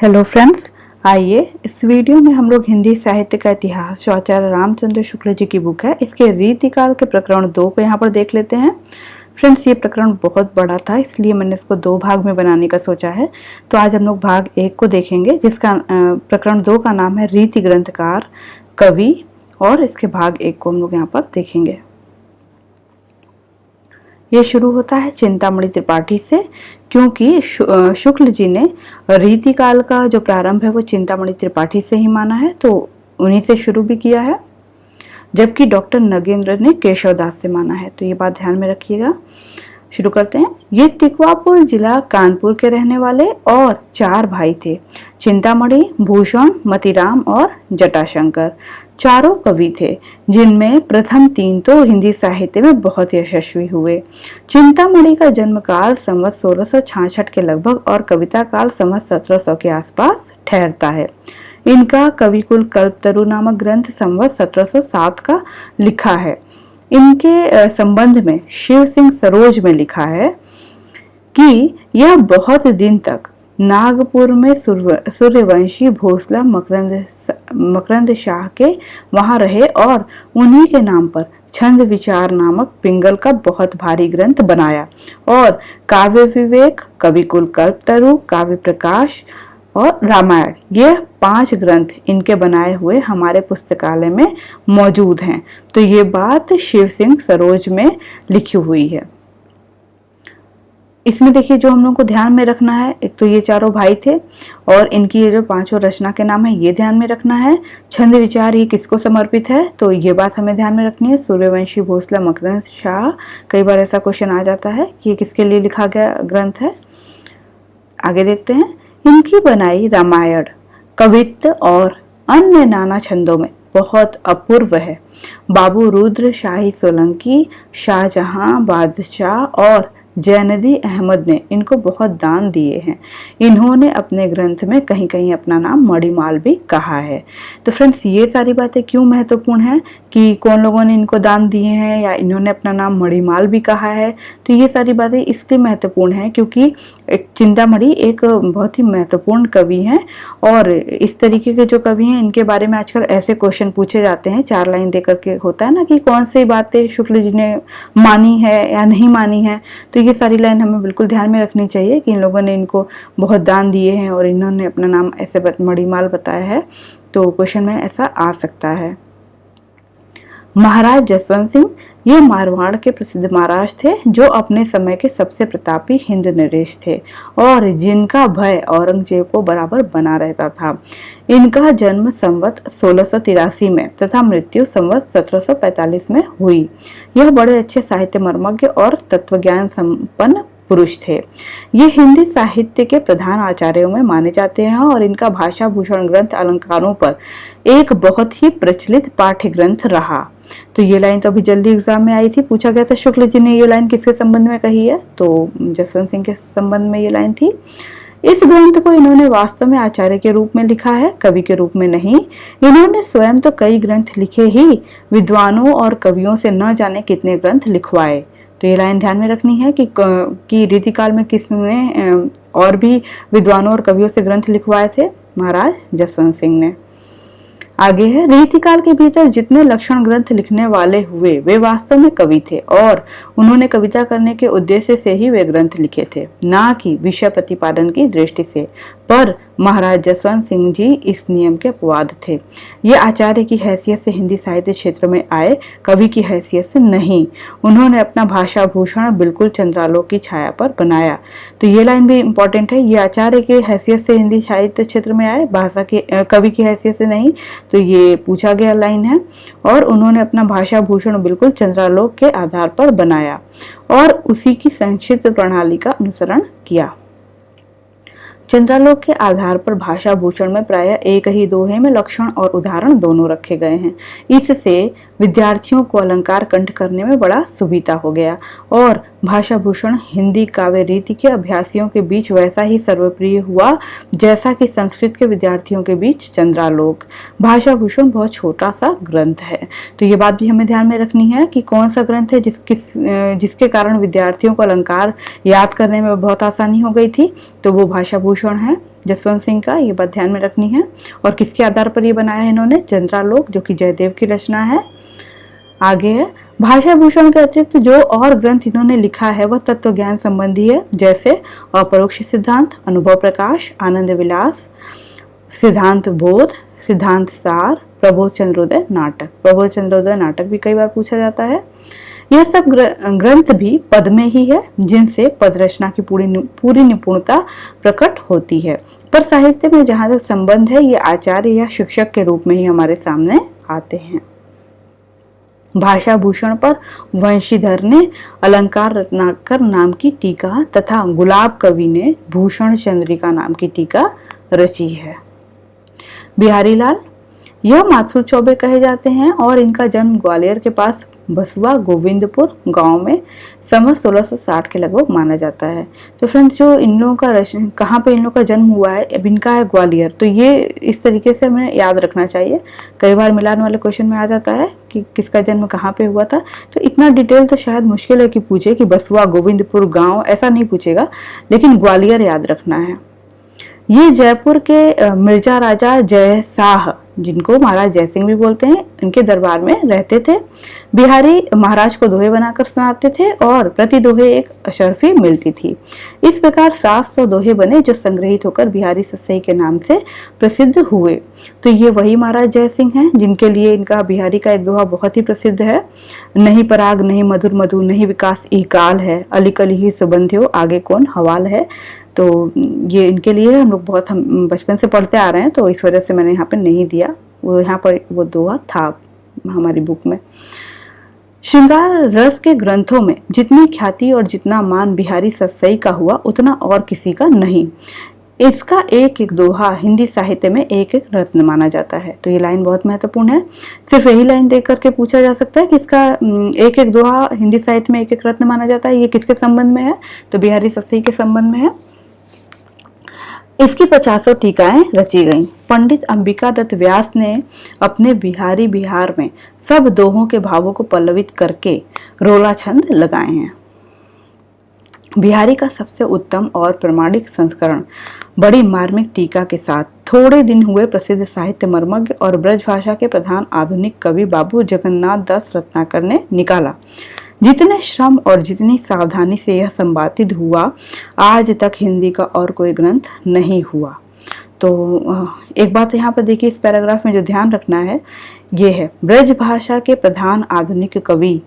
Hello friends, आइए इस video में हम लोग हिंदी साहित्य का इतिहास जो आचार्य रामचंद्र शुक्ल जी की बुक है इसके रीतिकाल के प्रकरण 2 को यहाँ पर देख लेते हैं। फ्रेंड्स, ये प्रकरण बहुत बड़ा था, इसलिए मैंने इसको 2 भाग में बनाने का सोचा है। तो आज हम लोग भाग 1 को देखेंगे, जिसका प्रकरण 2 का नाम है रीति ग्रंथकार कवि, और इसके भाग 1 को हम लोग यहाँ पर देखेंगे। ये शुरू होता है चिंतामणि त्रिपाठी से, क्योंकि शुक्ल जी ने रीतिकाल का जो प्रारंभ है वो चिंतामणि त्रिपाठी से ही माना है, तो उन्हीं से शुरू भी किया है, जबकि डॉक्टर नगेंद्र ने केशवदास से माना है। तो ये बात ध्यान में रखिएगा। शुरू करते हैं। ये तिकवापुर जिला कानपुर के रहने वाले और 4 भाई थे, चिंतामणि, भूषण, मतीराम और जटाशंकर। चारों कवि थे, जिनमें प्रथम 3 तो हिंदी साहित्य में बहुत यशस्वी हुए। चिंतामणि का जन्म काल संवत 1666 के लगभग और कविता काल संवत 1700 के आसपास ठहरता है। इनका कविकुल कल्पतरु नामक ग्रंथ संवत 1707 का लिखा है। इनके संबंध में शिव सिंह सरोज में लिखा है कि यह बहुत दिन तक नागपुर में सूर्यवंशी भोसला मकरंद शाह के वहां रहे और उन्हीं के नाम पर छंद विचार नामक पिंगल का बहुत भारी ग्रंथ बनाया और काव्य विवेक, कविकुल कल्पतरु, काव्य प्रकाश और रामायण, ये 5 ग्रंथ इनके बनाए हुए हमारे पुस्तकालय में मौजूद हैं। तो ये बात शिव सिंह सरोज में लिखी हुई है। इसमें देखिए जो हम लोग को ध्यान में रखना है, एक तो ये चारों भाई थे और इनकी ये जो 5 रचना के नाम है ये ध्यान में रखना है। छंद विचार ये किसको समर्पित है, तो ये बात हमें ध्यान में रखनी है। सूर्यवंशी भोसला मकरंद शाह, कई बार ऐसा क्वेश्चन आ जाता है कि ये किसके लिए लिखा गया ग्रंथ है। आगे देखते हैं। इनकी बनाई रामायण कवित्व और अन्य नाना छंदों में बहुत अपूर्व है। बाबू रुद्र, शाही सोलंकी, शाहजहां, बादशाह और जैनदी अहमद ने इनको बहुत दान दिए हैं। इन्होंने अपने ग्रंथ में कहीं कहीं अपना नाम मणिमाल भी कहा है। तो फ्रेंड्स, ये सारी बातें क्यों महत्वपूर्ण हैं कि कौन लोगों ने इनको दान दिए हैं या इन्होंने अपना नाम मणिमाल भी कहा है। तो ये सारी बातें इसलिए महत्वपूर्ण हैं क्योंकि चिंतामणि एक बहुत ही महत्वपूर्ण कवि हैं और इस तरीके के जो कवि हैं इनके बारे में आजकल ऐसे क्वेश्चन पूछे जाते हैं, 4 लाइन देकर के होता है ना कि कौन सी बातें शुक्ल जी ने मानी है या नहीं मानी है। तो ये सारी लाइन हमें बिल्कुल ध्यान में रखनी चाहिए कि इन लोगों ने इनको बहुत दान दिए हैं और इन्होंने अपना नाम ऐसे मणिमाल बताया है। तो क्वेश्चन में ऐसा आ सकता है। महाराज जसवंत सिंह ये मारवाड़ के प्रसिद्ध महाराज थे जो अपने समय के सबसे प्रतापी हिंद नरेश थे और जिनका भय औरंगजेब को बराबर बना रहता था। इनका जन्म संवत 1683 में तथा मृत्यु संवत 1745 में हुई। यह बड़े अच्छे साहित्य मर्मज्ञ और तत्वज्ञान संपन्न पुरुष थे। ये हिंदी साहित्य के प्रधान आचार्यों में माने जाते हैं और इनका भाषा भूषण ग्रंथ अलंकारों पर एक बहुत ही प्रचलित पाठ्य ग्रंथ रहा। तो ये लाइन तो अभी जल्दी एग्जाम में आई थी, पूछा गया था शुक्ल जी ने ये लाइन किसके संबंध में कही है, तो जसवंत सिंह के संबंध में ये लाइन थी। इस ग्रंथ को इन्होंने वास्तव में आचार्य के रूप में लिखा है, कवि के रूप में नहीं। इन्होंने स्वयं तो कई ग्रंथ लिखे ही, विद्वानों और कवियों से न जाने कितने ग्रंथ लिखवाए। तो ये लाइन ध्यान में रखनी है कि रीतिकाल में किसने और भी विद्वानों और कवियों से ग्रंथ लिखवाए थे, महाराज जसवंत सिंह ने। आगे है। रीतिकाल के भीतर जितने लक्षण ग्रंथ लिखने वाले हुए वे वास्तव में कवि थे और उन्होंने कविता करने के उद्देश्य से ही वे ग्रंथ लिखे थे, ना कि विषय प्रतिपादन की दृष्टि से। पर महाराज जसवंत सिंह जी इस नियम के अपवाद थे। ये आचार्य की हैसियत से हिंदी साहित्य क्षेत्र में आए, कवि की हैसियत से नहीं। उन्होंने अपना भाषा भूषण बिल्कुल चंद्रालोक की छाया पर बनाया। तो ये लाइन भी इंपॉर्टेंट है। ये आचार्य की हैसियत से हिंदी साहित्य क्षेत्र में आए, भाषा की कवि की हैसियत से नहीं। तो ये पूछा गया लाइन है। और उन्होंने अपना भाषा भूषण बिल्कुल चंद्रालोक के आधार पर बनाया और उसी की संक्षिप्त प्रणाली का अनुसरण किया। चंद्रालोक के आधार पर भाषा भूषण में प्रायः एक ही दोहे में लक्षण और उदाहरण दोनों रखे गए हैं। इससे विद्यार्थियों को अलंकार कंठ करने में बड़ा सुविधा हो गया और भाषा भूषण हिंदी काव्य रीति के अभ्यासियों के बीच वैसा ही सर्वप्रिय हुआ जैसा कि संस्कृत के विद्यार्थियों के बीच चंद्रालोक। भाषा भूषण बहुत छोटा सा ग्रंथ है। तो ये बात भी हमें ध्यान में रखनी है कि कौन सा ग्रंथ है जिसके कारण विद्यार्थियों को अलंकार याद करने में बहुत आसानी हो गई थी, तो वो भाषा भूषण है। जसवंत सिंह का, ये बात ध्यान में रखनी है। और किसके आधार पर ये बनाया है इन्होंने? चंद्रालोक, जो कि जयदेव की रचना है। आगे है, भाषा भूषण के अतिरिक्त जो और ग्रंथ इन्होंने लिखा है वह तत्व ज्ञान संबंधी है, जैसे अपरोक्ष सिद्धांत, अनुभव प्रकाश, आनंद विलास, सिद्धांत बोध, सिद्धांत सार, प्रबोध चंद्रोदय नाटक। प्रबोध चंद्रोदय नाटक भी कई बार पूछा जाता है। यह सब ग्रंथ भी पद में ही है, जिनसे पद रचना की पूरी निपुणता प्रकट होती है। पर साहित्य में जहां तक संबंध है, ये आचार्य या शिक्षक के रूप में ही हमारे सामने आते हैं। भाषा भूषण पर वंशीधर ने अलंकार रत्नाकर नाम की टीका तथा गुलाब कवि ने भूषण चंद्रिका नाम की टीका रची है। बिहारी लाल, यह माथुर चौबे कहे जाते हैं और इनका जन्म ग्वालियर के पास बसुआ गोविंदपुर गांव में सन 1660 के लगभग माना जाता है। तो फ्रेंड्स, जो इन लोगों का कहाँ पे इन लोगों का जन्म हुआ है, अब इनका है ग्वालियर, तो ये इस तरीके से हमें याद रखना चाहिए। कई बार मिलान वाले क्वेश्चन में आ जाता है कि किसका जन्म कहाँ पे हुआ था, तो इतना डिटेल तो शायद मुश्किल है कि पूछे कि बसुआ गोविंदपुर गाँव, ऐसा नहीं पूछेगा, लेकिन ग्वालियर याद रखना है। ये जयपुर के मिर्जा राजा जय शाह, जिनको महाराज जयसिंह भी बोलते हैं, इनके दरबार में रहते थे। बिहारी महाराज को दोहे बनाकर सुनाते थे और प्रति दोहे एक अशर्फी मिलती थी। इस प्रकार 700 दोहे बने जो संग्रहित होकर बिहारी सतसई के नाम से प्रसिद्ध हुए। तो ये वही महाराज जयसिंह हैं जिनके लिए इनका बिहारी का एक दोहा बहुत ही प्रसिद्ध है। नहीं पराग नहीं मधुर मधु नहीं विकास इकाल है, अली कली ही सुबंध्यो आगे कौन हवाल है। तो ये इनके लिए हम बचपन से पढ़ते आ रहे हैं, तो इस वजह से मैंने यहाँ पे नहीं दिया, वो यहाँ पर वो दोहा था हमारी बुक में। श्रृंगार रस के ग्रंथों में जितनी ख्याति और जितना मान बिहारी सतसई का हुआ, उतना और किसी का नहीं। इसका एक एक दोहा हिंदी साहित्य में एक एक रत्न माना जाता है। तो ये लाइन बहुत महत्वपूर्ण है। सिर्फ यही लाइन देख करके पूछा जा सकता है कि इसका एक एक दोहा हिंदी साहित्य में एक एक रत्न माना जाता है, ये किसके संबंध में है? तो बिहारी सतसई के संबंध में है। इसकी 50 टीकाएं रची गईं। पंडित अंबिका दत्त व्यास ने अपने बिहारी बिहार में सब दोहों के भावों को पल्लवित करके रोला छंद लगाए हैं। बिहारी का सबसे उत्तम और प्रमाणिक संस्करण बड़ी मार्मिक टीका के साथ थोड़े दिन हुए प्रसिद्ध साहित्य मर्मज्ञ और ब्रज भाषा के प्रधान आधुनिक कवि बाबू जगन्नाथ दास रत्नाकर ने निकाला। जितने श्रम और जितनी सावधानी से यह संपादित हुआ, आज तक हिंदी का और कोई ग्रंथ नहीं हुआ। तो एक बात यहाँ पर देखिए, इस पैराग्राफ में जो ध्यान रखना है ये है, ब्रज भाषा के प्रधान आधुनिक कवि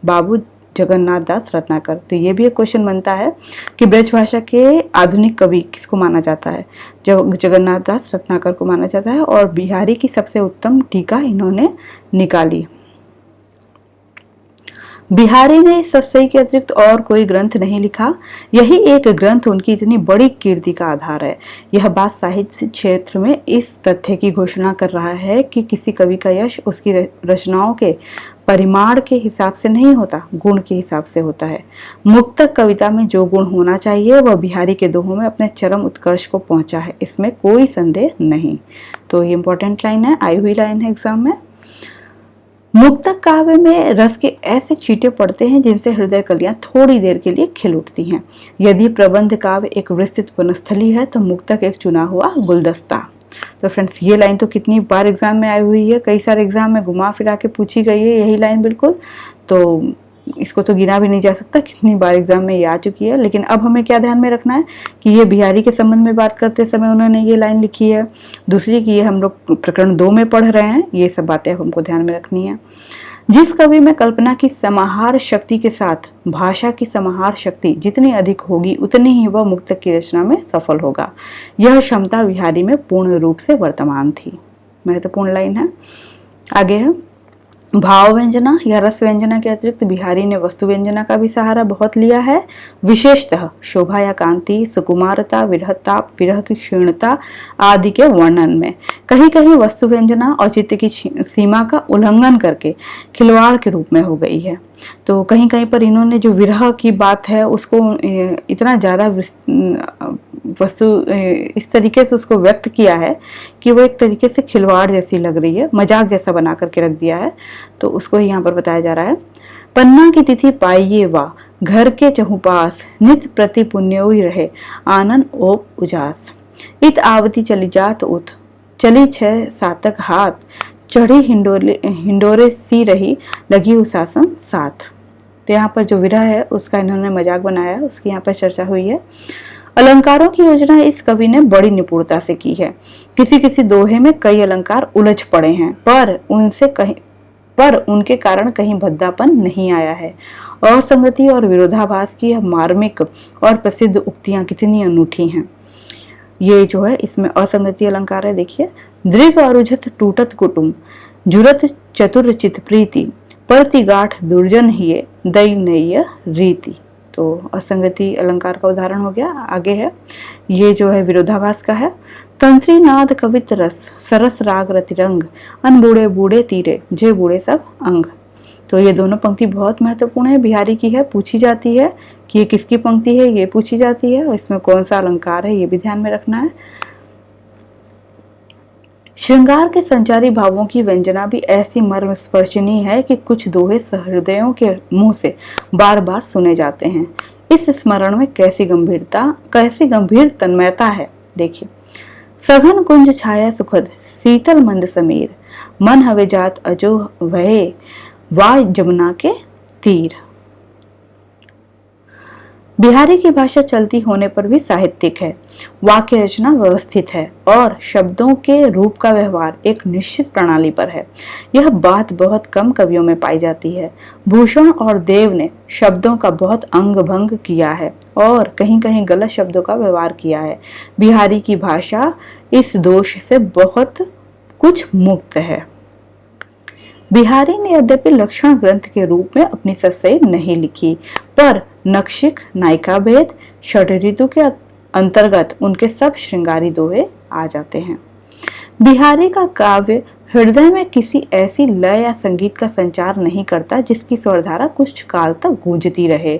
बाबू जगन्नाथ दास रत्नाकर। तो ये भी एक क्वेश्चन बनता है कि ब्रज भाषा के आधुनिक कवि किसको माना जाता है? जो जगन्नाथ दास रत्नाकर को माना जाता है, और बिहारी की सबसे उत्तम टीका इन्होंने निकाली। बिहारी ने सतसई के अतिरिक्त और कोई ग्रंथ नहीं लिखा, यही एक ग्रंथ उनकी इतनी बड़ी कीर्ति का आधार है। यह बात साहित्य क्षेत्र में इस तथ्य की घोषणा कर रहा है कि किसी कवि का यश उसकी रचनाओं के परिमाण के हिसाब से नहीं होता, गुण के हिसाब से होता है। मुक्तक कविता में जो गुण होना चाहिए वह बिहारी के दोहों में अपने चरम उत्कर्ष को पहुंचा है, इसमें कोई संदेह नहीं। तो ये इंपॉर्टेंट लाइन है, आई हुई लाइन है एग्जाम में। मुक्तक काव्य में रस के ऐसे छींटे पड़ते हैं जिनसे हृदय कलियां थोड़ी देर के लिए खिल उठती हैं। यदि प्रबंध काव्य एक विस्तृत वनस्थली है तो मुक्तक एक चुना हुआ गुलदस्ता। तो फ्रेंड्स, ये लाइन तो कितनी बार एग्जाम में आई हुई है, कई सारे एग्जाम में घुमा फिरा के पूछी गई है यही लाइन बिल्कुल। तो इसको तो गिना भी नहीं जा सकता कितनी बार एग्जाम में ये आ चुकी है। लेकिन अब हमें क्या ध्यान में रखना है कि ये बिहारी के संबंध में बात करते समय उन्होंने ये लाइन लिखी है। दूसरी की ये हम लोग प्रकरण 2 में पढ़ रहे हैं, ये सब बातें हमको ध्यान में रखनी है। जिस कवि में कल्पना की समाहार शक्ति के साथ भाषा की समाहार शक्ति जितनी अधिक होगी, उतनी ही वह मुक्तक की रचना में सफल होगा। यह क्षमता बिहारी में पूर्ण रूप से वर्तमान थी। महत्वपूर्ण लाइन है। आगे है, भाव व्यंजना या रस व्यंजना के अतिरिक्त बिहारी ने वस्तु व्यंजना का भी सहारा बहुत लिया है। विशेषतः शोभा या कांति, सुकुमारता, विरहताप, विरह की क्षीणता आदि के वर्णन में कहीं कहीं वस्तु व्यंजना और चित्त की सीमा का उल्लंघन करके खिलवाड़ के रूप में हो गई है। तो कहीं कहीं पर इन्होंने जो विरह की बात है उसको इतना ज़्यादा वस्तु इस तरीके से उसको व्यक्त किया है कि वो एक तरीके से खिलवाड़ जैसी लग रही है, मजाक जैसा बना करके रख दिया है। तो उसको यहाँ पर बताया जा रहा है। पन्ना की तिथि पाइये वा घर के चहुपास, नित प्रति पुण्योई रहे आनंद ओप उजास। इत आवती चली जात उठ, चली 6 सातक हाथ, चढ़ी हिंडोरे सी रही, लगी उसासन साथ। तो यहाँ पर जो विरह है उसका इन्होंने मजाक बनाया, उसकी यहाँ पर चर्चा हुई है। अलंकारों की योजना इस कवि ने बड़ी निपुणता से की है। किसी किसी दोहे में कई अलंकार उलझ पड़े हैं, पर उनके कारण कहीं भद्दापन नहीं आया है। असंगति और विरोधाभास की यह मार्मिक और प्रसिद्ध उक्तियां कितनी अनूठी हैं। ये जो है इसमें असंगति अलंकार है, देखिए। दृढ़ अरुझत टूटत कुटुम, जुरत चतुर चित प्रीति, परति गाठ दुर्जन हिये, दई नैय रीति। तो असंगति अलंकार का उदाहरण हो गया। आगे है, ये जो है विरोधाभास का है। तंत्री नाद कवित रस, सरस राग रतिरंग, अन बूढ़े बूढ़े तीरे, जे बूढ़े सब अंग। तो ये दोनों पंक्ति बहुत महत्वपूर्ण है, बिहारी की है, पूछी जाती है कि ये किसकी पंक्ति है, ये पूछी जाती है, और इसमें कौन सा अलंकार है ये भी ध्यान में रखना है। श्रृंगार के संचारी भावों की व्यंजना भी ऐसी मर्म स्पर्शनीय है कि कुछ दोहे सहृदयों के मुंह से बार बार सुने जाते हैं। इस स्मरण में कैसी गंभीर तन्मयता है, देखिए। सघन कुंज छाया सुखद, शीतल मंद समीर, मन हवे जात अजो वहे, वा जमुना के तीर। बिहारी की भाषा चलती होने पर भी साहित्यिक है। वाक्य रचना व्यवस्थित है और शब्दों के रूप का व्यवहार एक निश्चित प्रणाली पर है। यह बात बहुत कम कवियों में पाई जाती है। भूषण और देव ने शब्दों का बहुत अंग भंग किया है और कहीं कहीं गलत शब्दों का व्यवहार किया है। बिहारी की भाषा इस दोष से बहुत कुछ मुक्त है। बिहारी ने यद्यपि लक्षण ग्रंथ के रूप में अपनी सस्सई नहीं लिखी, पर नक्षिक, नायिका भेद, षड ऋतु के अंतर्गत उनके सब श्रृंगारी दोहे आ जाते हैं। बिहारी का काव्य हृदय में किसी ऐसी लय या संगीत का संचार नहीं करता जिसकी स्वरधारा कुछ काल तक गूंजती रहे।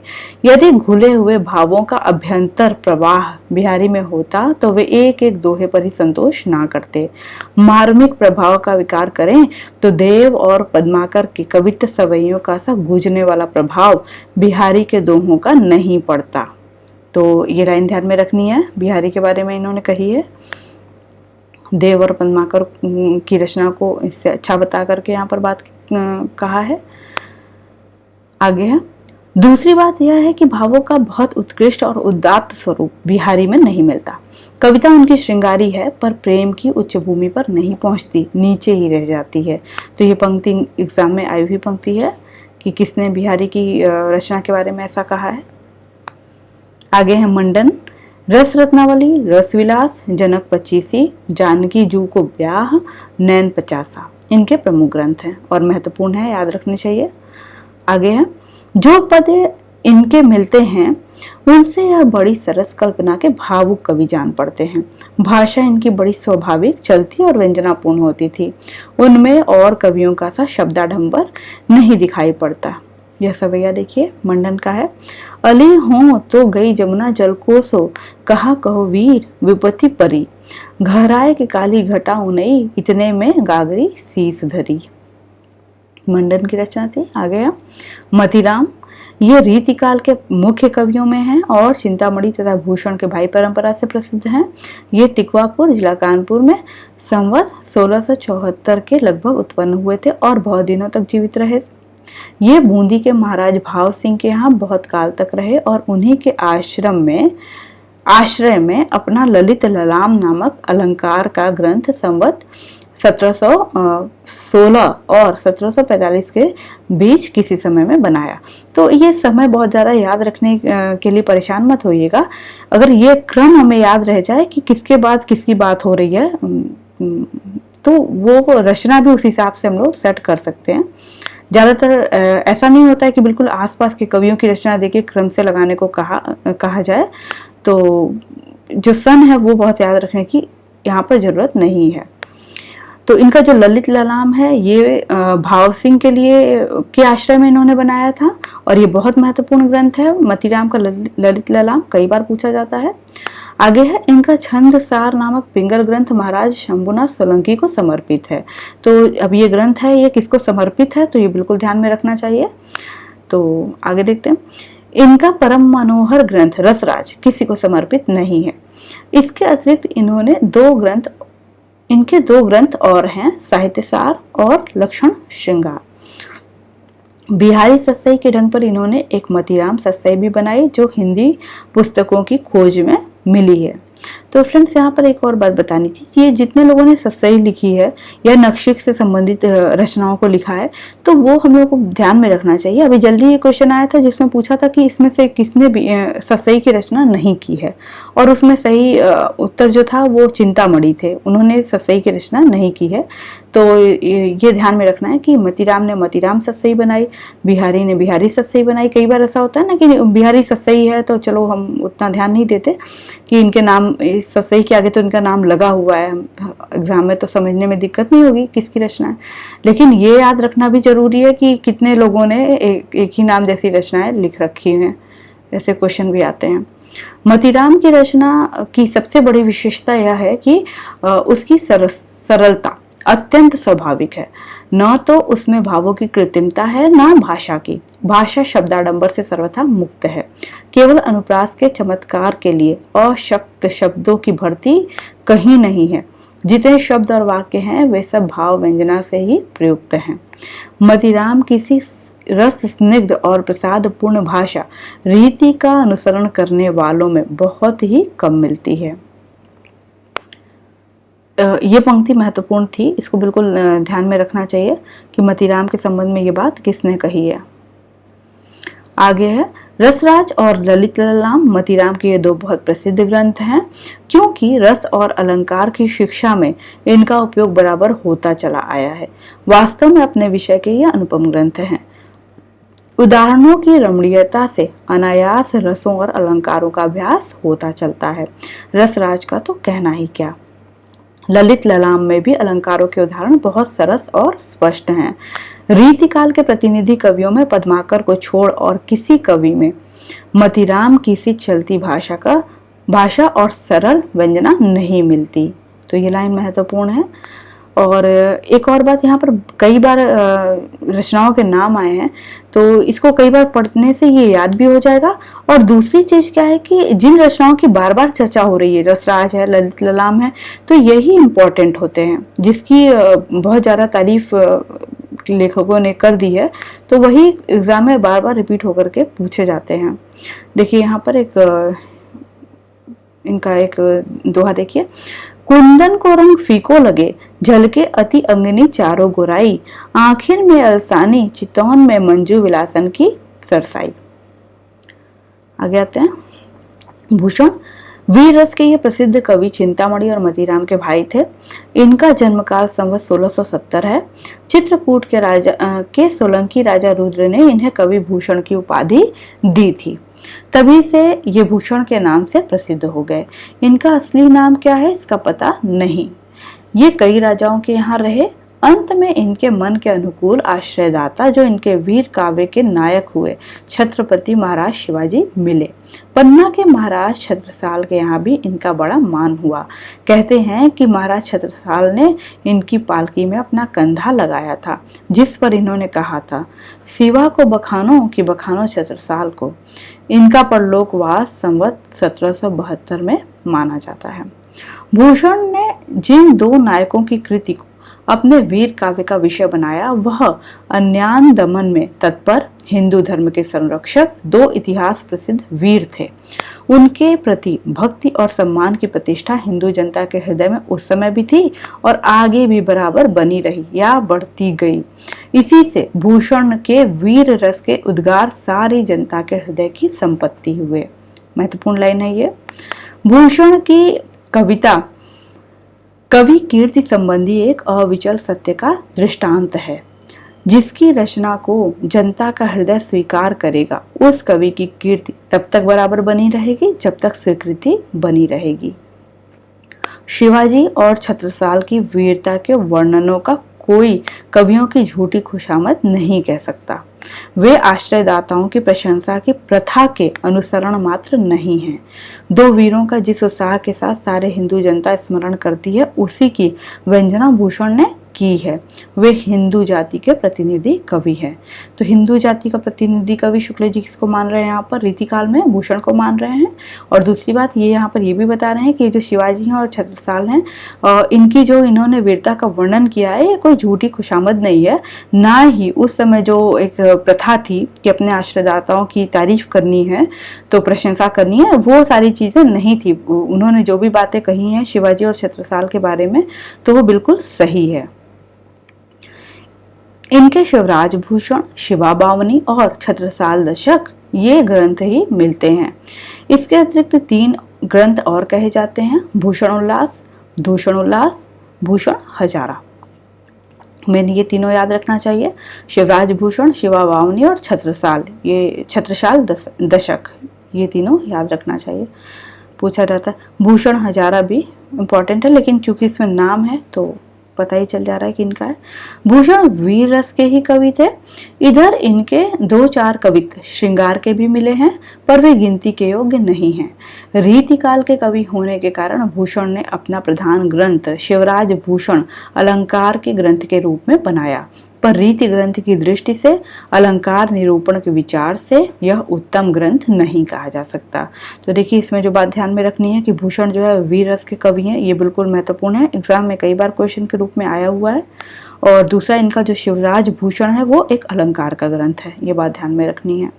यदि घुले हुए भावों का अभ्यंतर प्रवाह बिहारी में होता तो वे एक एक दोहे पर ही संतोष ना करते। मार्मिक प्रभाव का विकार करें तो देव और पद्माकर के कवित्व सवैयों का सा गूंजने वाला प्रभाव बिहारी के दोहों का नहीं पड़ता। तो ये लाइन ध्यान में रखनी है, बिहारी के बारे में इन्होंने कही है। देव और पद्माकर की रचना को इससे अच्छा बता करके यहाँ पर बात कहा है। आगे है, दूसरी बात यह है कि भावों का बहुत उत्कृष्ट और उदात्त स्वरूप बिहारी में नहीं मिलता। कविता उनकी श्रृंगारी है पर प्रेम की उच्च भूमि पर नहीं पहुंचती, नीचे ही रह जाती है। तो ये पंक्ति एग्जाम में आई हुई पंक्ति है कि किसने बिहारी की रचना के बारे में ऐसा कहा है। आगे है मंडन, रस रत्नावली, रसविलास, जनक पचीसी, जानकी जू को ब्याह, नैन 50। इनके प्रमुख ग्रंथ हैं और महत्वपूर्ण है, याद रखने चाहिए। आगे है, जो पद इनके मिलते हैं उनसे यह बड़ी सरस कल्पना के भावुक कवि जान पड़ते हैं। भाषा इनकी बड़ी स्वाभाविक, चलती और व्यंजनापूर्ण होती थी। उनमें और कवियों का सा शब्दाडंबर नहीं दिखाई पड़ता। यह सवैया देखिए मंडन का है। अली हो तो गई जमुना जल कोसो, कहा कहो वीर विपत्ति परी, घहराए के काली घटा उनई, इतने में गागरी शीस धरी। मंडन की रचना थी। आगे मतीराम, ये रीतिकाल के मुख्य कवियों में हैं और चिंतामणि तथा भूषण के भाई परंपरा से प्रसिद्ध हैं। ये टिकवापुर जिला कानपुर में संवत 1674 के लगभग उत्पन्न हुए थे और बहुत दिनों तक जीवित रहे। ये बूंदी के महाराज भाव सिंह के यहाँ बहुत काल तक रहे और उन्हीं के आश्रय में अपना ललित ललाम नामक अलंकार का ग्रंथ संवत 1716 और 1745 के बीच किसी समय में बनाया। तो ये समय बहुत ज़्यादा याद रखने के लिए परेशान मत होइएगा। अगर ये क्रम हमें याद रह जाए कि किसके बाद किसकी बात हो रही है तो वो रचना भी उस हिसाब से हम लोग सेट कर सकते हैं। ज़्यादातर ऐसा नहीं होता है कि बिल्कुल आसपास के कवियों की रचना देखिए क्रम से लगाने को कहा जाए। तो जो सन है वो बहुत याद रखने की यहाँ पर जरूरत नहीं है। तो इनका जो ललित ललाम है ये भाव सिंह के आश्रय में इन्होंने बनाया था और ये बहुत महत्वपूर्ण ग्रंथ है। मतीराम का ललित ललाम कई बार पूछा जाता है। आगे है, इनका छंद सार नामक पिंगल ग्रंथ महाराज शंभुनाथ सोलंकी को समर्पित है। तो अब ये ग्रंथ है ये किसको समर्पित है तो ये बिल्कुल ध्यान में रखना चाहिए। तो आगे देखते हैं, इनका परम मनोहर ग्रंथ रसराज किसी को समर्पित नहीं है। इसके अतिरिक्त इनके दो ग्रंथ और हैं, साहित्यसार और लक्षण श्रृंगार। बिहारी सस्सई के ढंग पर इन्होंने एक मतीराम सस्सई भी बनाई जो हिंदी पुस्तकों की खोज में मिली है। तो फ्रेंड्स, यहाँ पर एक और बात बतानी थी कि ये जितने लोगों ने सस्सई लिखी है या नक्शिक से संबंधित रचनाओं को लिखा है, तो वो हम लोग को ध्यान में रखना चाहिए। अभी जल्दी ये क्वेश्चन आया था जिसमें पूछा था कि इसमें से किसने भी सस्सई की रचना नहीं की है, और उसमें सही उत्तर जो था वो चिंतामणि थे, उन्होंने सस्सई की रचना नहीं की है। तो ये ध्यान में रखना है कि मतीराम ने मतीराम सस्सई बनाई, बिहारी ने बिहारी सस्सई बनाई। कई बार ऐसा होता है ना कि बिहारी सस्सई है तो चलो हम उतना ध्यान नहीं देते कि इनके नाम, इस सस्सई के आगे तो इनका नाम लगा हुआ है, एग्जाम में तो समझने में दिक्कत नहीं होगी किसकी रचना है। लेकिन ये याद रखना भी जरूरी है कि कितने लोगों ने एक ही नाम जैसी रचनाएं लिख रखी हैं, ऐसे क्वेश्चन भी आते हैं। मतीराम की रचना की सबसे बड़ी विशेषता यह है कि उसकी सरलता अत्यंत स्वाभाविक है। न तो उसमें भावों की कृत्रिमता है, न भाषा की। भाषा शब्दाडंबर से सर्वथा मुक्त है। केवल अनुप्रास के चमत्कार के लिए अशक्त शब्दों की भर्ती कहीं नहीं है। जितने शब्द और वाक्य हैं वे सब भाव व्यंजना से ही प्रयुक्त हैं। मतीराम किसी रस स्निग्ध और प्रसाद पूर्ण भाषा रीति का अनुसरण करने वालों में बहुत ही कम मिलती है। ये पंक्ति महत्वपूर्ण थी, इसको बिल्कुल ध्यान में रखना चाहिए कि मतीराम के संबंध में ये बात किसने कही है। आगे है रसराज और ललित ललाम। मतीराम के ये दो बहुत प्रसिद्ध ग्रंथ हैं क्योंकि रस और अलंकार की शिक्षा में इनका उपयोग बराबर होता चला आया है। वास्तव में अपने विषय के ये अनुपम ग्रंथ हैं। उदाहरणों की रमणीयता से अनायास रसों और अलंकारों का अभ्यास होता चलता है। रसराज का तो कहना ही क्या। ललित ललाम में भी अलंकारों के उदाहरण बहुत सरस और स्पष्ट हैं। रीतिकाल के प्रतिनिधि कवियों में पद्माकर को छोड़ और किसी कवि में मतीराम की सी चलती भाषा और सरल व्यंजना नहीं मिलती। तो ये लाइन महत्वपूर्ण है। और एक और बात, यहाँ पर कई बार रचनाओं के नाम आए हैं तो इसको कई बार पढ़ने से ये याद भी हो जाएगा। और दूसरी चीज क्या है कि जिन रचनाओं की बार बार चर्चा हो रही है, रसराज है, ललित ललाम है, तो यही इम्पोर्टेंट होते हैं। जिसकी बहुत ज्यादा तारीफ लेखकों ने कर दी है तो वही एग्जाम में बार बार रिपीट होकर के पूछे जाते हैं। देखिए यहाँ पर इनका एक दोहा देखिए। कुंदन को रंग फीको लगे, झलके अति अंगनी चारों गोराई, आखिर में अलसानी, चितौन में मंजू विलासन की सरसाई। आगे आते हैं। भूषण वीर रस के ये प्रसिद्ध कवि चिंतामणि और मतीराम के भाई थे। इनका जन्मकाल संवत 1670 है। चित्रकूट के सोलंकी राजा रुद्र ने इन्हें कवि भूषण की उपाधि दी थी, तभी से ये भूषण के नाम से प्रसिद्ध हो गए। इनका असली नाम क्या है इसका पता नहीं। ये कई राजाओं के यहाँ रहे। अंत में इनके मन के अनुकूल आश्रयदाता जो इनके वीर काव्य के नायक हुए छत्रपति महाराज शिवाजी मिले। पन्ना के महाराज छत्रसाल के यहाँ भी इनका बड़ा मान हुआ। कहते हैं कि महाराज छत्रसाल ने इनकी पालकी में अपना कंधा लगाया था, जिस पर इन्होंने कहा था, शिवा को बखानो कि बखानो छत्रसाल को। इनका परलोकवास संवत 1772 में माना जाता है। भूषण ने जिन दो नायकों की कृति को अपने वीर काव्य का विषय बनाया वह अन्यान दमन में तत्पर हिंदू धर्म के संरक्षक दो इतिहास प्रसिद्ध वीर थे। उनके प्रति भक्ति और सम्मान की प्रतिष्ठा हिंदू जनता के हृदय में उस समय भी थी और आगे भी बराबर बनी रही या बढ़ती गई। इसी से भूषण के वीर रस के उद्गार सारी जनता के हृदय की संपत्ति हुए। महत्वपूर्ण लाइन है ये। भूषण की कविता कवि कीर्ति संबंधी एक अविचल सत्य का दृष्टांत है। जिसकी रचना को जनता का हृदय स्वीकार करेगा उस कवि की कीर्ति तब तक बराबर बनी रहेगी जब तक स्वीकृति बनी रहेगी। शिवाजी और छत्रसाल की वीरता के वर्णनों का कोई कवियों की झूठी खुशामद नहीं कह सकता। वे आश्रयदाताओं की प्रशंसा की प्रथा के अनुसरण मात्र नहीं हैं। दो वीरों का जिस उत्साह के साथ सारे हिंदू जनता स्मरण करती है उसी की व्यंजना भूषण ने की है। वे हिंदू जाति के प्रतिनिधि कवि हैं। तो हिंदू जाति का प्रतिनिधि कवि शुक्ल जी किसको मान रहे हैं यहाँ पर, रीतिकाल में भूषण को मान रहे हैं। और दूसरी बात ये यहाँ पर ये भी बता रहे हैं कि जो शिवाजी हैं और छत्रसाल हैं, इनकी जो इन्होंने वीरता का वर्णन किया है, ये कोई झूठी खुशामद नहीं है। ना ही उस समय जो एक प्रथा थी कि अपने आश्रयदाताओं की तारीफ करनी है, तो प्रशंसा करनी है, वो सारी चीजें नहीं थी। उन्होंने जो भी बातें कही हैं शिवाजी और छत्रसाल के बारे में, तो वो बिल्कुल सही है। इनके शिवराज भूषण, शिवा बावनी और छत्रसाल दशक ये ग्रंथ ही मिलते हैं। इसके अतिरिक्त 3 ग्रंथ और कहे जाते हैं, भूषण उल्लास, दूषण उल्लास, भूषण हजारा। मैंने ये तीनों याद रखना चाहिए, शिवराज भूषण, शिवा बावनी और छत्रसाल, ये छत्रसाल दशक, ये तीनों याद रखना चाहिए। पूछा जाता है भूषण हजारा भी इम्पोर्टेंट है, लेकिन चूंकि इसमें नाम है तो पता ही चल जा रहा है कि इनका है। भूषण वीर रस के ही कवि थे। इधर इनके 2-4 कवित्व श्रृंगार के भी मिले हैं, पर वे गिनती के योग्य नहीं हैं। रीतिकाल के कवि होने के कारण भूषण ने अपना प्रधान ग्रंथ शिवराज भूषण अलंकार के ग्रंथ के रूप में बनाया, पर रीति ग्रंथ की दृष्टि से, अलंकार निरूपण के विचार से यह उत्तम ग्रंथ नहीं कहा जा सकता। तो देखिए इसमें जो बात ध्यान में रखनी है कि भूषण जो है वीर रस के कवि हैं, ये बिल्कुल महत्वपूर्ण है, एग्जाम में कई बार क्वेश्चन के रूप में आया हुआ है। और दूसरा इनका जो शिवराज भूषण है वो एक अलंकार का ग्रंथ है, ये बात ध्यान में रखनी है।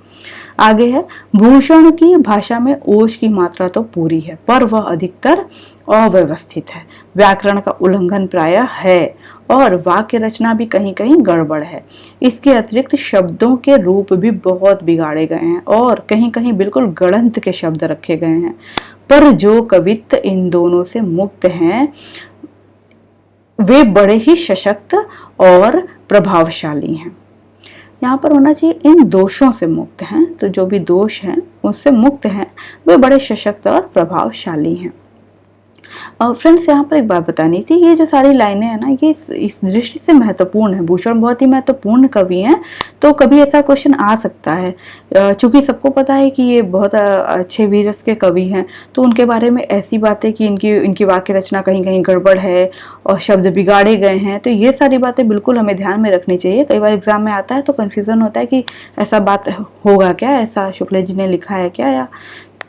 आगे है, भूषण की भाषा में ओज की मात्रा तो पूरी है, पर वह अधिकतर अव्यवस्थित है, व्याकरण का उल्लंघन प्रायः है और वाक्य रचना भी कहीं कहीं गड़बड़ है। इसके अतिरिक्त शब्दों के रूप भी बहुत बिगाड़े गए हैं और कहीं कहीं बिल्कुल गड़ंत के शब्द रखे गए हैं। पर जो कवित्व इन दोनों से मुक्त हैं वे बड़े ही सशक्त और प्रभावशाली हैं। यहाँ पर होना चाहिए इन दोषों से मुक्त हैं, तो जो भी दोष हैं उससे मुक्त हैं, वे बड़े सशक्त और प्रभावशाली हैं। फ्रेंड्स यहाँ पर एक बात बतानी थी, ये जो सारी लाइनें हैं ना, ये इस दृष्टि से महत्वपूर्ण है। भूषण बहुत ही महत्वपूर्ण कवि हैं, तो कभी ऐसा क्वेश्चन आ सकता है। चूंकि सबको पता है कि ये बहुत अच्छे वीर रस के कवि हैं, तो उनके बारे में ऐसी बातें कि इनकी वाक्य रचना कहीं कहीं गड़बड़ है और शब्द बिगाड़े गए हैं, तो ये सारी बातें बिल्कुल हमें ध्यान में रखनी चाहिए। कई बार एग्जाम में आता है तो कन्फ्यूजन होता है कि ऐसा बात होगा क्या, ऐसा शुक्ल जी ने लिखा है क्या, या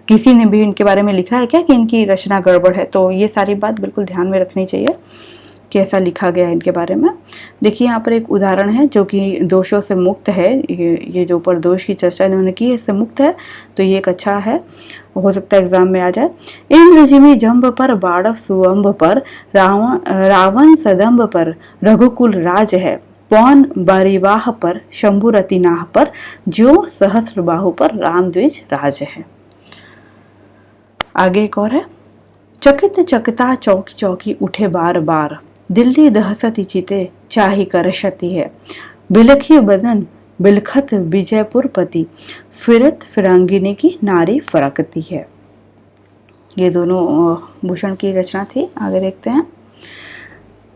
किसी ने भी इनके बारे में लिखा है क्या कि इनकी रचना गड़बड़ है। तो ये सारी बात बिल्कुल ध्यान में रखनी चाहिए कि ऐसा लिखा गया है इनके बारे में। देखिए यहाँ पर एक उदाहरण है जो कि दोषों से मुक्त है, ये जो ऊपर दोष की चर्चा इन्होंने की है इससे मुक्त है, तो ये एक अच्छा है, हो सकता है एग्जाम में आ जाए। इंद्र जिमि जम्ब पर बाड़व सुअम्ब पर, रावण सदम्ब पर रघुकुल राज है, पौन बारीवाह पर शंभु रतिनाह पर, जो सहस्र बाहु पर राम द्विज राज है। आगे एक और है, चकित चकिता चौकी चौकी उठे बार बार, दिल्ली दहसती चिते चाही करशती है, बिलखी बदन बिलखत विजयपुर पति, फिरत फिरंगिनी की नारी फरकती है। ये दोनों भूषण की रचना थी। आगे देखते हैं,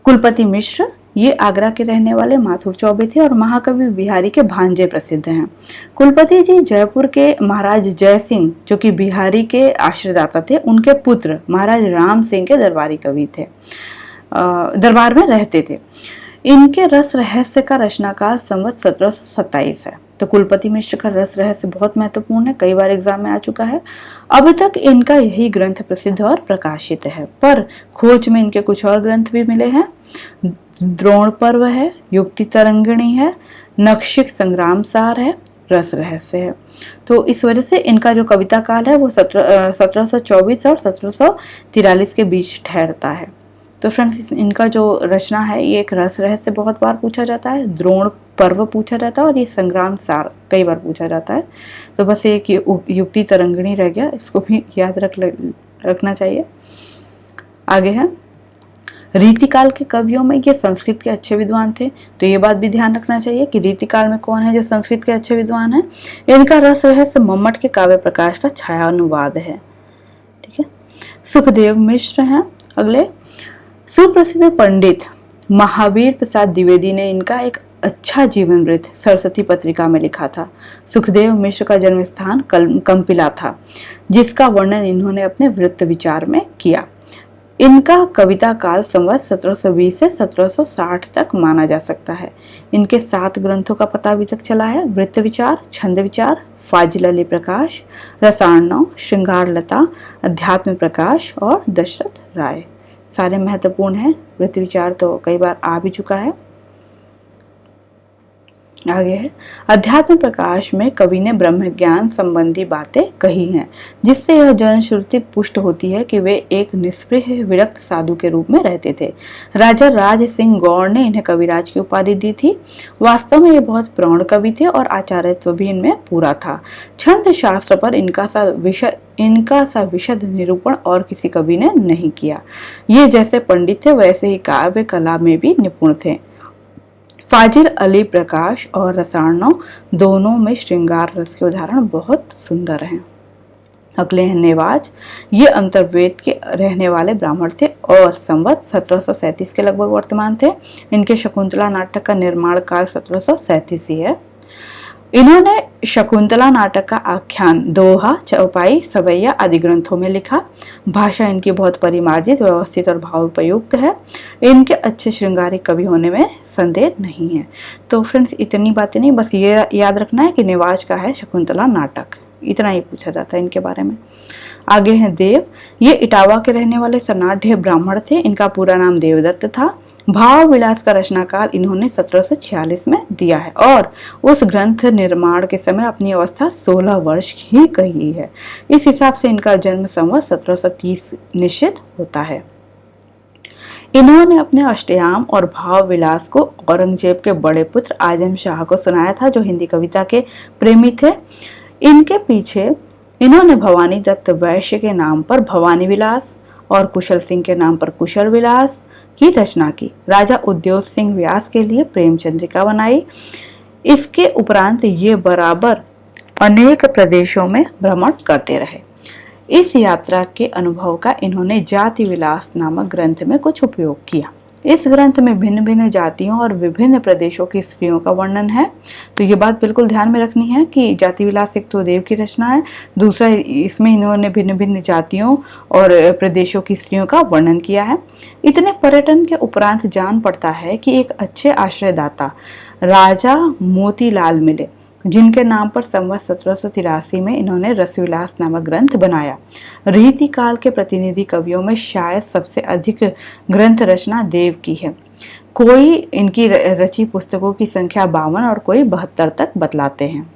कुलपति मिश्र ये आगरा के रहने वाले माथुर चौबे थे और महाकवि बिहारी के भांजे प्रसिद्ध हैं। कुलपति जी जयपुर के महाराज जय सिंह जो कि बिहारी के आश्रयदाता थे, उनके पुत्र महाराज राम सिंह के दरबारी कवि थे, दरबार में रहते थे। इनके रस रहस्य का रचनाकाल संवत 1727 है। तो कुलपति मिश्र का रस रहस्य बहुत महत्वपूर्ण है, कई बार एग्जाम में आ चुका है। अब तक इनका यही ग्रंथ प्रसिद्ध और प्रकाशित है, पर खोज में इनके कुछ और ग्रंथ भी मिले हैं। द्रोण पर्व है, युक्ति तरंगिणी है, नक्षिक संग्राम सार है, रस रहस्य है। तो इस वजह से इनका जो कविता काल है वो 1724 और 1743 के बीच ठहरता है। तो फ्रेंड्स इनका जो रचना है ये एक रस रहस्य बहुत बार पूछा जाता है, द्रोण पर्व पूछा जाता है और ये संग्राम सार कई बार पूछा जाता है। तो बस एक युक्ति तरंगिणी रह गया, इसको भी याद रखना चाहिए। आगे है, रीतिकाल के कवियों में ये संस्कृत के अच्छे विद्वान थे, तो ये बात भी ध्यान रखना चाहिए कि रीतिकाल में कौन है जो संस्कृत के अच्छे विद्वान हैं। इनका रस रहस्य मम्मट के काव्य प्रकाश का छाया अनुवाद है। ठीक है, सुखदेव मिश्र हैं अगले। सुप्रसिद्ध पंडित महावीर प्रसाद द्विवेदी ने इनका एक अच्छा जीवन वृत्त सरस्वती पत्रिका में लिखा था। सुखदेव मिश्र का जन्म स्थान कंपिला था, जिसका वर्णन इन्होंने अपने वृत्त विचार में किया। इनका कविता काल संवत 1720 से 1760 तक माना जा सकता है। इनके 7 ग्रंथों का पता अभी तक चला है: वृत्त विचार, छंद विचार, फाजिल अली प्रकाश, रसार्णव, श्रृंगार लता, अध्यात्म प्रकाश और दशरथ राय। सारे महत्वपूर्ण हैं। वृत्त विचार तो कई बार आ भी चुका है। आगे है, अध्यात्म प्रकाश में कवि ने ब्रह्म ज्ञान संबंधी बातें कही हैं, जिससे यह जनश्रुति पुष्ट होती है कि वे एक निष्पृह विरक्त साधु के रूप में रहते थे। राजा राज सिंह गौड़ ने इन्हें कविराज की उपाधि दी थी। वास्तव में ये बहुत प्रौढ़ कवि थे और आचार्यत्व भी इनमें पूरा था। छंद शास्त्र पर इनका सा विशद निरूपण और किसी कवि ने नहीं किया। ये जैसे पंडित थे वैसे ही काव्य कला में भी निपुण थे। फाजिल अली प्रकाश और रसार्णव दोनों में श्रृंगार रस के उदाहरण बहुत सुंदर हैं। अगले हैं नेवाज। ये अंतर्वेद के रहने वाले ब्राह्मण थे और संवत 1737 के लगभग वर्तमान थे। इनके शकुंतला नाटक का निर्माण काल 1737 ही है। इन्होंने शकुंतला नाटक का आख्यान दोहा, चौपाई, सवैया आदि ग्रंथों में लिखा। भाषा इनकी बहुत परिमार्जित, व्यवस्थित और भावप्रयुक्त है। इनके अच्छे श्रृंगारिक कवि होने में संदेह नहीं है। तो फ्रेंड्स, इतनी बातें नहीं, बस ये याद रखना है कि नेवाज का है शकुंतला नाटक, इतना ही पूछा जाता है इनके बारे में। आगे हैं देव। ये इटावा के रहने वाले सनाढ़ ब्राह्मण थे। इनका पूरा नाम देवदत्त था। भाव विलास का रचनाकाल इन्होंने 1746 में दिया है और उस ग्रंथ निर्माण के समय अपनी अवस्था 16 वर्ष ही कही है। इस हिसाब से इनका जन्म संवत 1730 निश्चित होता है। इन्होंने अपने अष्टयाम और भाव विलास को औरंगजेब के बड़े पुत्र आजम शाह को सुनाया था, जो हिंदी कविता के प्रेमी थे। इनके पीछे इन्होंने भवानी दत्त वैश्य के नाम पर भवानी विलास और कुशल सिंह के नाम पर कुशल विलास की रचना की। राजा उद्योग सिंह व्यास के लिए प्रेमचंद्रिका बनाई। इसके उपरांत ये बराबर अनेक प्रदेशों में भ्रमण करते रहे। इस यात्रा के अनुभव का इन्होंने जाति विलास नामक ग्रंथ में कुछ उपयोग किया। इस ग्रंथ में भिन्न भिन्न जातियों और विभिन्न प्रदेशों की स्त्रियों का वर्णन है। तो ये बात बिल्कुल ध्यान में रखनी है कि जाति विलास एक तो देव की रचना है, दूसरा इसमें इन्होंने भिन्न भिन्न जातियों और प्रदेशों की स्त्रियों का वर्णन किया है। इतने पर्यटन के उपरांत जान पड़ता है कि एक अच्छे आश्रयदाता राजा मोतीलाल मिले, जिनके नाम पर संवत 1783 में इन्होंने रसविलास नामक ग्रंथ बनाया। रीति काल के प्रतिनिधि कवियों में शायद सबसे अधिक ग्रंथ रचना देव की है। कोई इनकी रची पुस्तकों की संख्या 52 और कोई 72 तक बतलाते हैं।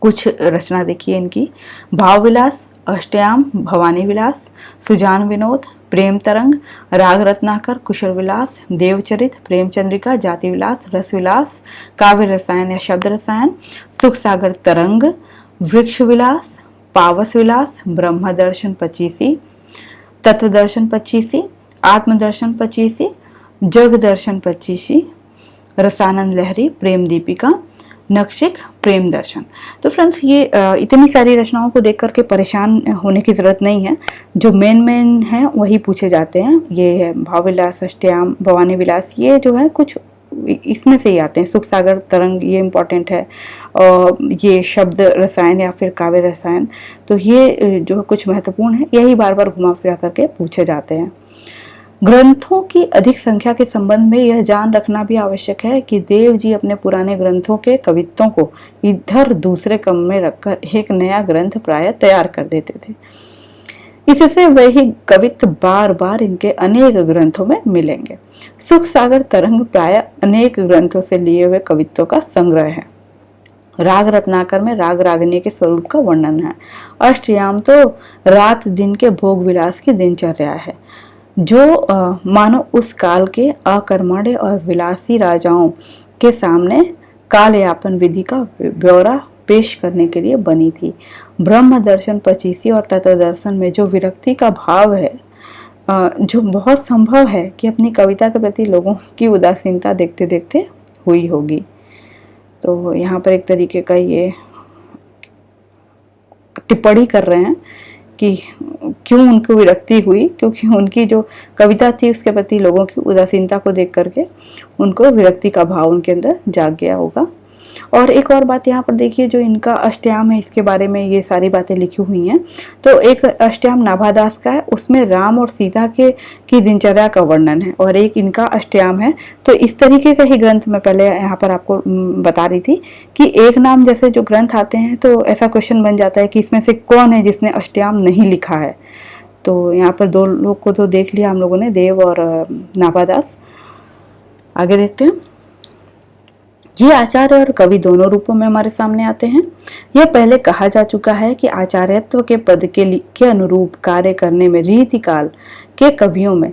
कुछ रचना देखिए इनकी: भाव विलास, अष्टयाम, भवानी विलास, सुजान विनोद, प्रेम तरंग, राग रत्नाकर, कुशल विलास, देवचरित, प्रेमचंद्रिका, जाति विलास, रस विलास, काव्य रसायन या शब्द रसायन, सुख सागर तरंग, वृक्ष विलास, पावस विलास, ब्रह्म दर्शन पचीसी, तत्व दर्शन पचीसी, आत्मदर्शन पचीसी, जग दर्शन पचीसी, रसानंद लहरी, प्रेम दीपिका, नक्शिक, प्रेम दर्शन। तो फ्रेंड्स, ये इतनी सारी रचनाओं को देख करके परेशान होने की जरूरत नहीं है। जो मेन हैं वही पूछे जाते हैं। ये है भाव विलास, अष्टयाम, भवानी विलास, ये जो है कुछ इसमें से ही आते हैं। सुख सागर तरंग ये इम्पोर्टेंट है, और ये शब्द रसायन या फिर काव्य रसायन, तो ये जो कुछ महत्वपूर्ण है, यही बार बार घुमा फिरा करके पूछे जाते हैं। ग्रंथों की अधिक संख्या के संबंध में यह जान रखना भी आवश्यक है कि देव जी अपने पुराने ग्रंथों के कवित्वों को इधर दूसरे कम में रखकर एक नया ग्रंथ प्राय तैयार कर देते थे। इससे वही कवित्व बार बार इनके अनेक ग्रंथों में मिलेंगे। सुख सागर तरंग प्राय अनेक ग्रंथों से लिए हुए कवित्वों का संग्रह है। राग रत्नाकर में राग रागिनी के स्वरूप का वर्णन है। अष्टयाम तो रात दिन के भोग विलास की दिनचर्या है, जो मानो उस काल के अकर्मण्य और विलासी राजाओं के सामने कालयापन विधि का ब्यौरा पेश करने के लिए बनी थी। ब्रह्म दर्शन पचीसी और तत्व दर्शन में जो विरक्ति का भाव है, जो बहुत संभव है कि अपनी कविता के प्रति लोगों की उदासीनता देखते देखते हुई होगी। तो यहाँ पर एक तरीके का ये टिप्पणी कर रहे हैं कि क्यों उनको विरक्ति हुई, क्योंकि उनकी जो कविता थी उसके प्रति लोगों की उदासीनता को देख करके उनको विरक्ति का भाव उनके अंदर जाग गया होगा। और एक और बात यहाँ पर देखिए, जो इनका अष्टयाम है इसके बारे में ये सारी बातें लिखी हुई हैं। तो एक अष्टयाम नाभादास का है, उसमें राम और सीता के की दिनचर्या का वर्णन है, और एक इनका अष्टयाम है। तो इस तरीके का ही ग्रंथ मैं पहले यहाँ पर आपको बता रही थी कि एक नाम जैसे जो ग्रंथ आते हैं तो ऐसा क्वेश्चन बन जाता है कि इसमें से कौन है जिसने अष्टयाम नहीं लिखा है। तो यहाँ पर दो लोग को तो देख लिया हम लोगों ने, देव और नाभादास। आगे देखते हैं। ये आचार्य और कवि दोनों रूपों में हमारे सामने आते हैं। यह पहले कहा जा चुका है कि आचार्यत्व के पद के अनुरूप कार्य करने में रीतिकाल के कवियों में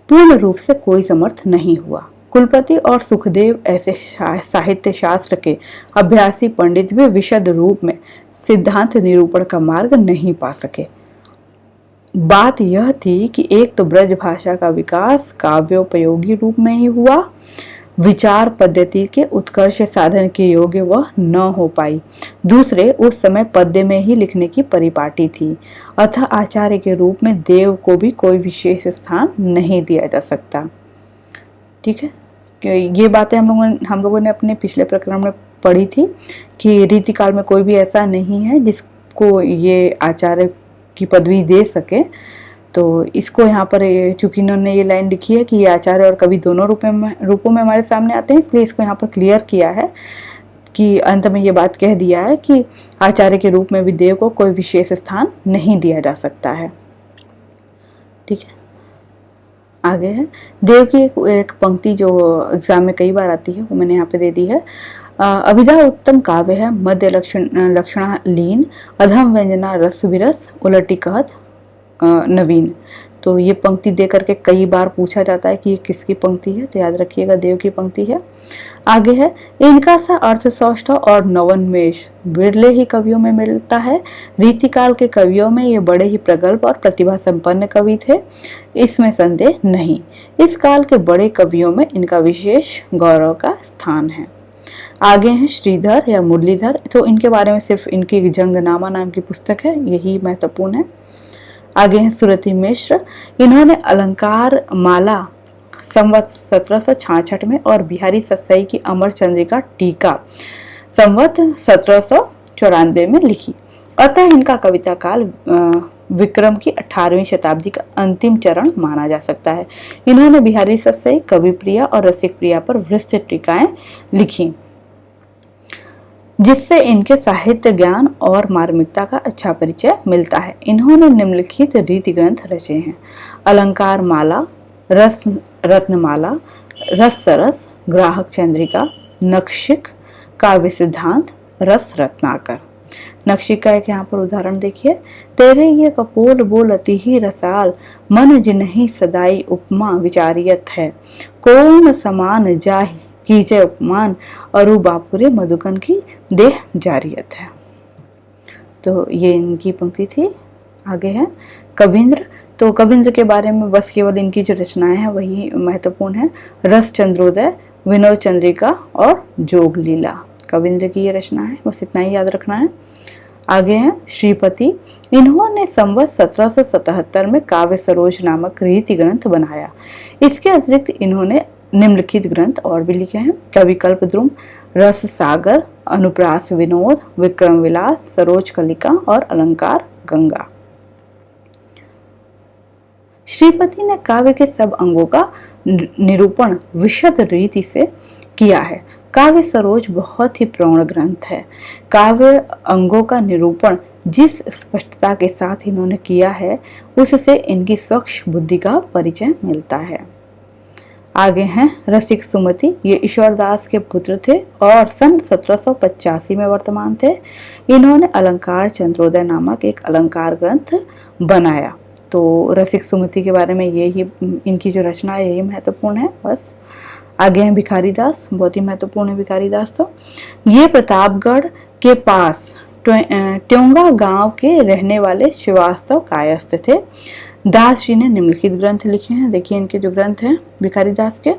पूर्ण रूप से कोई समर्थ नहीं हुआ। कुलपति और सुखदेव ऐसे साहित्य शास्त्र के अभ्यासी पंडित भी विशद रूप में सिद्धांत निरूपण का मार्ग नहीं पा सके। बात यह थी कि एक तो ब्रज भाषा का विकास काव्योपयोगी रूप में ही हुआ, विचार पद्धति के उत्कर्ष साधन के योग्य वह न हो पाई। दूसरे, उस समय पद्य में ही लिखने की परिपाटी थी, अतः आचार्य के रूप में देव को भी कोई विशेष स्थान नहीं दिया जा सकता। ठीक है, ये बातें हम लोगों ने अपने पिछले प्रकरण में पढ़ी थी कि रीतिकाल में कोई भी ऐसा नहीं है जिसको ये आचार्य की पदवी दे सके। तो इसको यहाँ पर चूंकि इन्होंने ये लाइन लिखी है कि ये आचार्य और कवि दोनों रूपों में हमारे सामने आते हैं, इसलिए इसको यहाँ पर क्लियर किया है कि अंत में ये बात कह दिया है कि आचार्य के रूप में भी देव को कोई विशेष स्थान नहीं दिया जा सकता है। ठीक है, आगे है देव की एक पंक्ति जो एग्जाम में कई बार आती है, वो मैंने यहाँ पे दे दी है। अभिधा उत्तम काव्य है, मध्य लक्षणा लीन, अधम व्यंजना रस विरस, उलटी कहत नवीन। तो ये पंक्ति दे करके कई बार पूछा जाता है कि ये किसकी पंक्ति है, तो याद रखिएगा देव की पंक्ति है। आगे है, इनका सा अर्थ सौष्ठव और नवोन्मेष बिरले ही कवियों में मिलता है। रीतिकाल के कवियों में ये बड़े ही प्रगल्भ और प्रतिभा संपन्न कवि थे, इसमें संदेह नहीं। इस काल के बड़े कवियों में इनका विशेष गौरव का स्थान है। आगे हैं श्रीधर या मुरलीधर, तो इनके बारे में सिर्फ इनकी जंगनामा नाम की पुस्तक है, यही महत्वपूर्ण है। आगे हैं सुरति मिश्र, इन्होंने अलंकार माला संवत 1766 में और बिहारी सत्सई की अमर चंद्रिका टीका संवत 1794 में लिखी। अतः इनका कविता काल विक्रम की 18वीं शताब्दी का अंतिम चरण माना जा सकता है। इन्होंने बिहारी सत्सई, कवि प्रिया और रसिक प्रिया पर विस्तृत टीकाएं लिखी, जिससे इनके साहित्य ज्ञान और मार्मिकता का अच्छा परिचय मिलता है। इन्होंने निम्नलिखित रीति ग्रंथ रचे हैं: अलंकार माला, रस रत्नमाला, रस सरस, ग्राहक चंद्रिका, नक्षिक, काव्य सिद्धांत, रस रत्नाकर। नक्षिक का एक यहाँ पर उदाहरण देखिए। तेरे ये कपोल बोल अति ही रसाल, मन जिन्हि सदाई उपमा विचारियत है, कौन समान जाहि कीजय उपमान, अरु बापुरे मधुकन की देह जारियत है। तो ये इनकी पंक्ति थी। आगे है कविंद्र, तो कविंद्र के बारे में बस केवल इनकी जो रचनाएं हैं वही महत्वपूर्ण है। रस चंद्रोदय, विनोद चंद्रिका और जोग लीला, कविंद्र की ये रचना है, बस इतना ही याद रखना है। आगे हैं श्रीपति, इन्होंने संवत 1777 में काव्य सरोज नामक रीति ग्रंथ बनाया। इसके अतिरिक्त इन्होंने निम्नलिखित ग्रंथ और भी लिखे हैं: कवि कल्पद्रुम, रस सागर, अनुप्रास विनोद, विक्रम विलास, सरोज कलिका और अलंकार गंगा। श्रीपति ने काव्य के सब अंगों का निरूपण विशद रीति से किया है। काव्य सरोज बहुत ही प्रौढ़ ग्रंथ है। काव्य अंगों का निरूपण जिस स्पष्टता के साथ इन्होंने किया है, उससे इनकी स्वच्छ बुद्धि का परिचय मिलता है। आगे हैं रसिक सुमति, ये ईश्वरदास के पुत्र थे और सन 1785 में वर्तमान थे। इन्होंने अलंकार चंद्रोदय नामक एक अलंकार ग्रंथ बनाया। तो रसिक सुमति के बारे में यही इनकी जो रचना है यही महत्वपूर्ण है। बस आगे हैं भिखारी दास, बहुत ही महत्वपूर्ण है भिखारी दास। तो ये प्रतापगढ़ के पास ट्योंगा गांव के रहने वाले श्रीवास्तव कायस्थ थे। दास जी ने निम्नलिखित ग्रंथ लिखे हैं, देखिए इनके जो ग्रंथ हैं भिखारी दास के: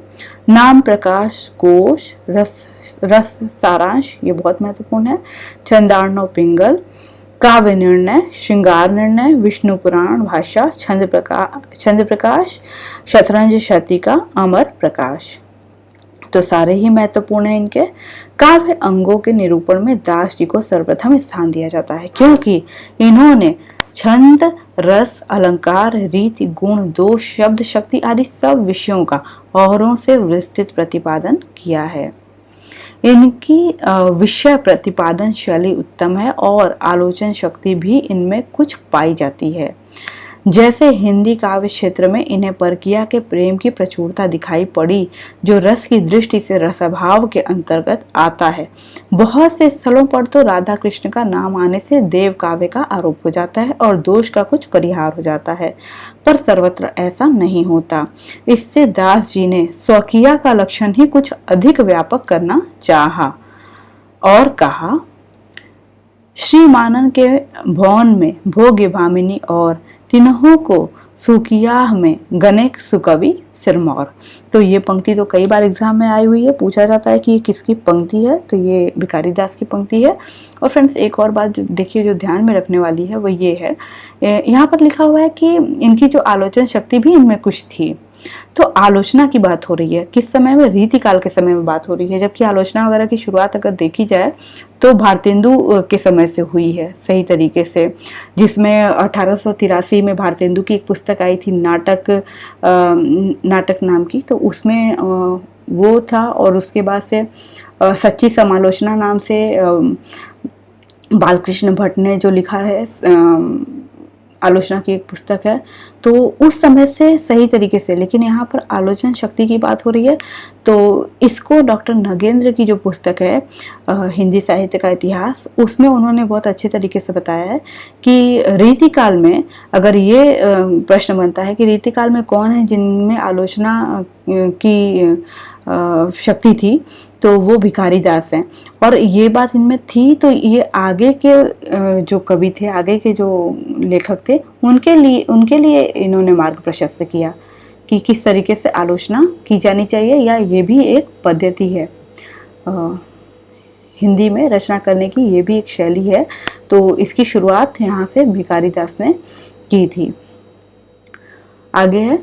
नाम प्रकाश कोश, रस सारांश, ये बहुत महत्वपूर्ण है, छंदार्णव पिंगल, काव्य निर्णय, श्रृंगार निर्णय, विष्णु पुराण भाषा, छंद प्रकाश, शतरंज शतिका, अमर प्रकाश। तो सारे ही महत्वपूर्ण हैं इनके। काव्य अंगों के निरूपण में दास जी को सर्वप्रथम स्थान दिया जाता है, क्योंकि इन्होंने छंद, रस, अलंकार, रीति, गुण, दोष, शब्द शक्ति आदि सब विषयों का औरों से विस्तृत प्रतिपादन किया है। इनकी विषय प्रतिपादन शैली उत्तम है और आलोचन शक्ति भी इनमें कुछ पाई जाती है। जैसे हिंदी काव्य क्षेत्र में इन्हें परकिया के प्रेम की प्रचुरता दिखाई पड़ी, जो रस की दृष्टि से रसभाव के अंतर्गत आता है। बहुत से स्थलों पर तो राधा कृष्ण का नाम आने से देव काव्य का आरोप हो जाता है और दोष का कुछ परिहार हो जाता है, पर सर्वत्र ऐसा नहीं होता। इससे दास जी ने स्वकीय का लक्षण ही कुछ अधिक व्यापक करना चाहा और कहा, श्री मानन के भवन में भोग्य भामिनी और तिन्हों को सुकियाह में गणेक सुकवि सिरमौर। तो ये पंक्ति तो कई बार एग्जाम में आई हुई है, पूछा जाता है कि ये किसकी पंक्ति है, तो ये भिखारी दास की पंक्ति है। और फ्रेंड्स एक और बात देखिए जो ध्यान में रखने वाली है वो ये है, यहाँ पर लिखा हुआ है कि इनकी जो आलोचन शक्ति भी इनमें कुछ थी। तो आलोचना की बात हो रही है किस समय में, रीति काल के समय में बात हो रही है, जबकि आलोचना वगैरह की शुरुआत अगर देखी जाए तो भारतेंदु के समय से हुई है सही तरीके से, जिसमें 1883 में भारतेंदु की एक पुस्तक आई थी नाटक नाम की, तो उसमें वो था। और उसके बाद से सच्ची समालोचना नाम से बालकृष्ण भट्ट ने जो लिखा है आलोचना की एक पुस्तक है, तो उस समय से सही तरीके से। लेकिन यहाँ पर आलोचन शक्ति की बात हो रही है, तो इसको डॉक्टर नगेंद्र की जो पुस्तक है हिंदी साहित्य का इतिहास, उसमें उन्होंने बहुत अच्छे तरीके से बताया है कि रीति काल में अगर ये प्रश्न बनता है कि रीति काल में कौन है जिनमें आलोचना की शक्ति थी, तो वो भिखारी दास हैं। और ये बात इनमें थी, तो ये आगे के जो कवि थे, आगे के जो लेखक थे, उनके लिए इन्होंने मार्ग प्रशस्त किया कि किस तरीके से आलोचना की जानी चाहिए, या ये भी एक पद्धति है हिंदी में रचना करने की, ये भी एक शैली है। तो इसकी शुरुआत यहाँ से भिखारी दास ने की थी। आगे है,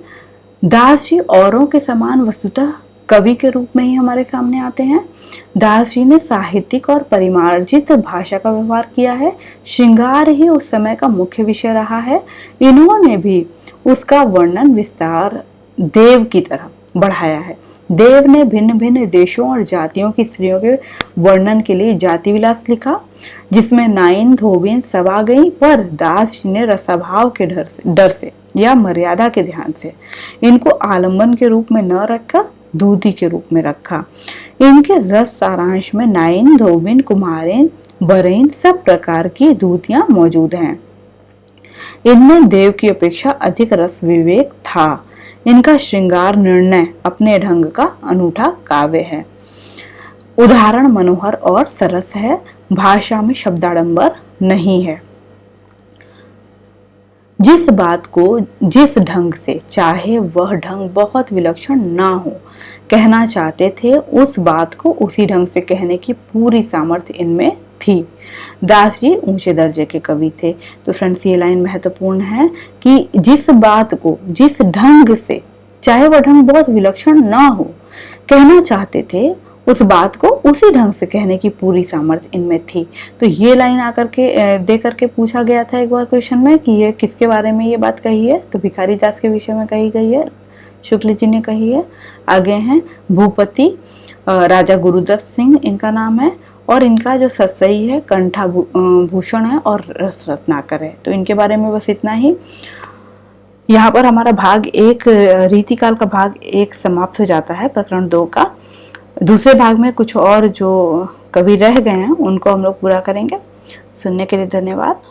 दास जी औरों के समान वस्तुतः कवि के रूप में ही हमारे सामने आते हैं। दास जी ने साहित्यिक और परिमार्जित भाषा का व्यवहार किया है। श्रृंगार ही उस समय का मुख्य विषय रहा है। इन्होंने भी उसका वर्णन विस्तार देव की तरह बढ़ाया है। देव ने भिन्न भिन्न देशों और जातियों की स्त्रियों के वर्णन के लिए जाति विलास लिखा, जिसमें नाइन धोबिन सब आ गई, पर दास जी ने रसाभाव के डर से या मर्यादा के ध्यान से इनको आलम्बन के रूप में न रखकर दूधी के रूप में रखा। इनके रस सारांश में नाइन, धोबिन, कुमारें, बरेन सब प्रकार की दूतियां मौजूद हैं। इनमें देव की अपेक्षा अधिक रस विवेक था। इनका श्रृंगार निर्णय अपने ढंग का अनूठा काव्य है। उदाहरण मनोहर और सरस है। भाषा में शब्दाडंबर नहीं है। जिस बात को जिस ढंग से चाहे वह ढंग बहुत विलक्षण ना हो कहना चाहते थे, उस बात को उसी ढंग से कहने की पूरी सामर्थ्य इनमें थी। दास जी ऊंचे दर्जे के कवि थे। तो फ्रेंड्स ये लाइन महत्वपूर्ण है कि जिस बात को जिस ढंग से, चाहे वह ढंग बहुत विलक्षण ना हो, कहना चाहते थे, उस बात को उसी ढंग से कहने की पूरी सामर्थ्य इनमें थी। तो ये लाइन आकर के दे करके पूछा गया था एक बार क्वेश्चन में कि ये किसके बारे में ये बात कही है, तो भिखारी दास के विषय में कही गई है, शुक्ल जी ने कही है। आगे हैं भूपति राजा गुरुदत्त सिंह इनका नाम है, और इनका जो सत्सई है कंठा भूषण है और रस रत्नाकर है। तो इनके बारे में बस इतना ही। यहाँ पर हमारा भाग एक, रीतिकाल का भाग एक समाप्त हो जाता है प्रकरण 2 का। दूसरे भाग में कुछ और जो कवि रह गए हैं उनको हम लोग पूरा करेंगे। सुनने के लिए धन्यवाद।